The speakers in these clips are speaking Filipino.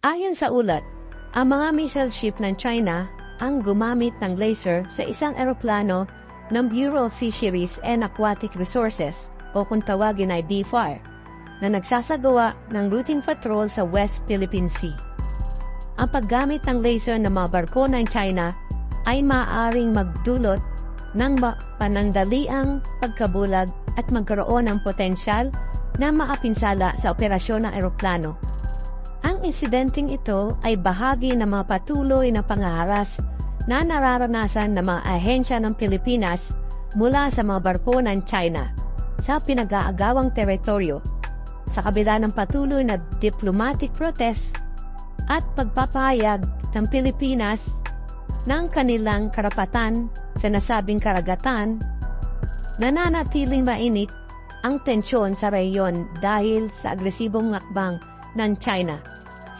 Ayon sa ulat, ang mga missile ship ng China ang gumamit ng laser sa isang eroplano ng Bureau of Fisheries and Aquatic Resources o kung tawagin ay BFAR na nagsasagawa ng routine patrol sa West Philippine Sea. Ang paggamit ng laser ng mga barko ng China ay maaaring magdulot ng panandaliang pagkabulag at magkaroon ng potensyal na maapinsala sa operasyon ng eroplano. Ang insidenteng ito ay bahagi ng mga patuloy na pangaharas na nararanasan ng mga ahensya ng Pilipinas mula sa mga barko ng China sa pinag-aagawang teritoryo, sa kabila ng patuloy na diplomatic protest at pagpapahayag ng Pilipinas ng kanilang karapatan sa nasabing karagatan. Nananatiling mainit ang tensyon sa rehiyon dahil sa agresibong hakbang ng China.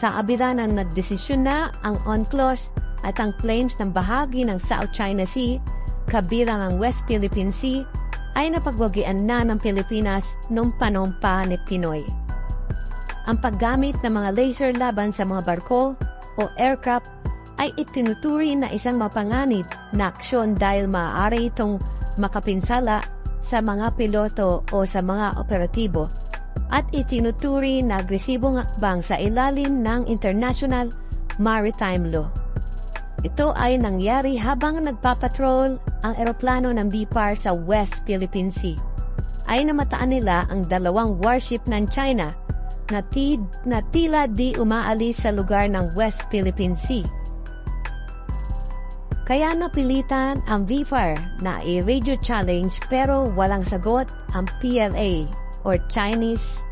Sa kabila ng nagdesisyon na ang UNCLOS at ang claims ng bahagi ng South China Sea, kabilang ang West Philippine Sea, ay napagwagian na ng Pilipinas noong panahon pa ni Pinoy. Ang paggamit ng mga laser laban sa mga barko o aircraft ay itinuturi na isang mapanganib na aksyon dahil maaari itong makapinsala sa mga piloto o sa mga operatibo at itinuturi na agresibong hakbang sa ilalim ng International Maritime Law. Ito ay nangyari habang nagpapatrol ang eroplano ng BFAR sa West Philippine Sea. Ay namataan nila ang dalawang warship ng China na tila di umaalis sa lugar ng West Philippine Sea. Kaya napilitan ang BFAR na i-radio challenge pero walang sagot ang PLA or Chinese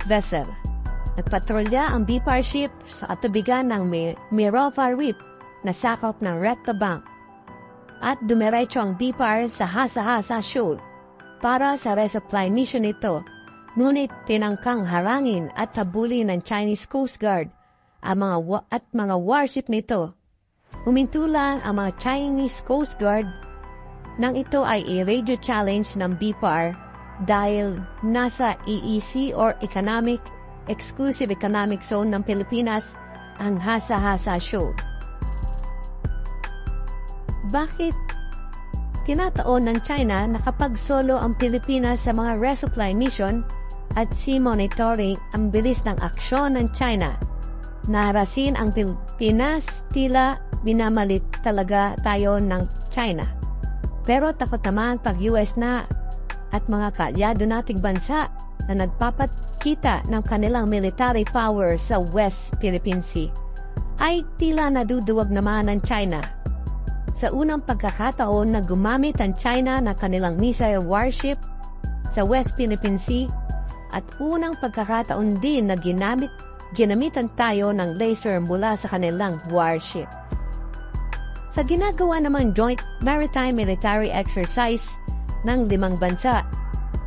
vessel. Nagpatrolya ang BFAR ship sa katubigan ng Miropa Reef na sakop ng Recto Bank at dumiretso ang BFAR sa Hasa-Hasa Shoal para sa resupply mission nito, ngunit tinangkang harangin at habulin ng Chinese Coast Guard ang mga warship nito. Huminto lang ang mga Chinese Coast Guard nang ito ay i-radio challenge ng BFAR dahil nasa EEZ or Exclusive Economic Zone ng Pilipinas ang Hasa-Hasa Shoal. Bakit tinataon ng China na kapag solo ang Pilipinas sa mga resupply mission at sea monitoring ang bilis ng aksyon ng China? Naharasin ang Pilipinas, tila binamalit talaga tayo ng China. Pero takot naman pag US na at mga kaalyado nating bansa na nagpapakita ng kanilang military power sa West Philippine Sea, ay tila naduduwag naman ng China. Sa unang pagkakataon na gumamit ang China ng kanilang missile warship sa West Philippine Sea at unang pagkakataon din na ginamitan tayo ng laser mula sa kanilang warship. Sa ginagawa namang Joint Maritime Military Exercise ng 5 bansa,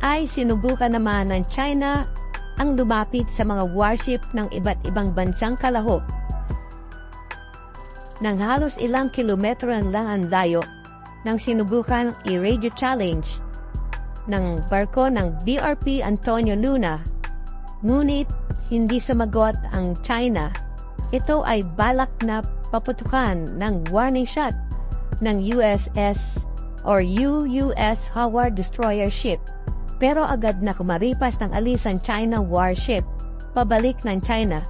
ay sinubukan naman ng China ang lumapit sa mga warship ng iba't ibang bansang kalahok. Nang halos ilang kilometro lang ang layo, nang sinubukan i-radio challenge ng barko ng BRP Antonio Luna, ngunit hindi sumagot ang China. Ito ay balak na paputukan ng warning shot ng USS or UUS Howard Destroyer Ship. Pero agad na kumaripas ng alis ang China warship pabalik ng China.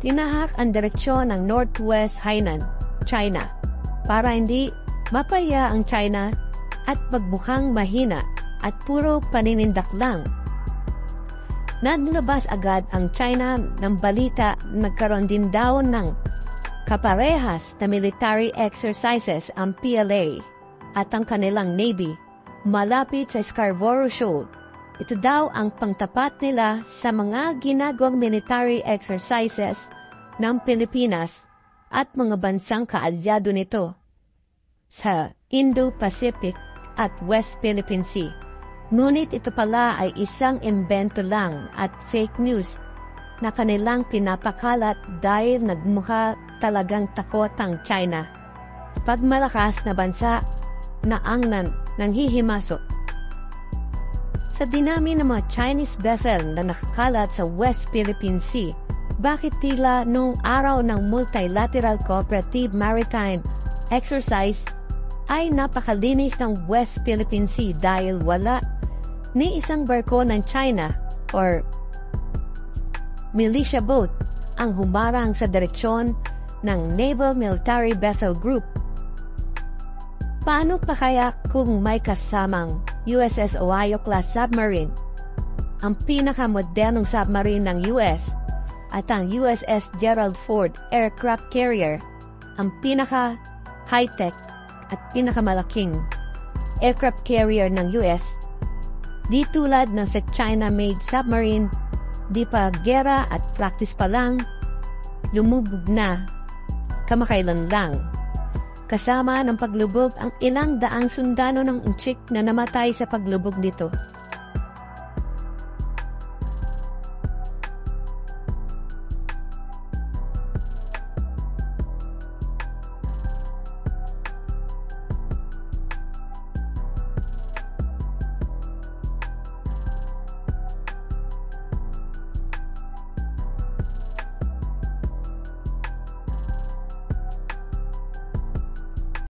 Tinahak ang direksyon ng Northwest Hainan, China, para hindi mapaya ang China at magmukhang mahina at puro paninindak lang. Nalabas agad ang China ng balita nagkaroon din daw ng kaparehas na military exercises ang PLA at ang kanilang Navy malapit sa Scarborough Shoal. Ito daw ang pangtapat nila sa mga ginagawang military exercises ng Pilipinas at mga bansang kaalyado nito sa Indo-Pacific at West Philippine Sea. Ngunit ito pala ay isang imbento lang at fake news na kanilang pinapakalat dahil nagmukha talagang takot ang China. Pagmalakas na bansa na ang nanghihimasok. Sa dinami ng mga Chinese vessel na nakakalat sa West Philippine Sea, bakit tila nung araw ng Multilateral Cooperative Maritime Exercise ay napakalinis ng West Philippine Sea dahil wala ni isang barko ng China or militia boat ang humarang sa direksyon ng Naval Military Vessel Group. Paano pa kaya kung may kasamang USS Ohio-class submarine, ang pinakamodernong submarine ng US, at ang USS Gerald Ford aircraft carrier, ang pinaka-high-tech at pinakamalaking aircraft carrier ng US, di tulad ng sa China-made submarine, di pa gera at practice pa lang, lumubog na kamakailan lang. Kasama ng paglubog ang ilang daang sundalo ng Inchik na namatay sa paglubog nito.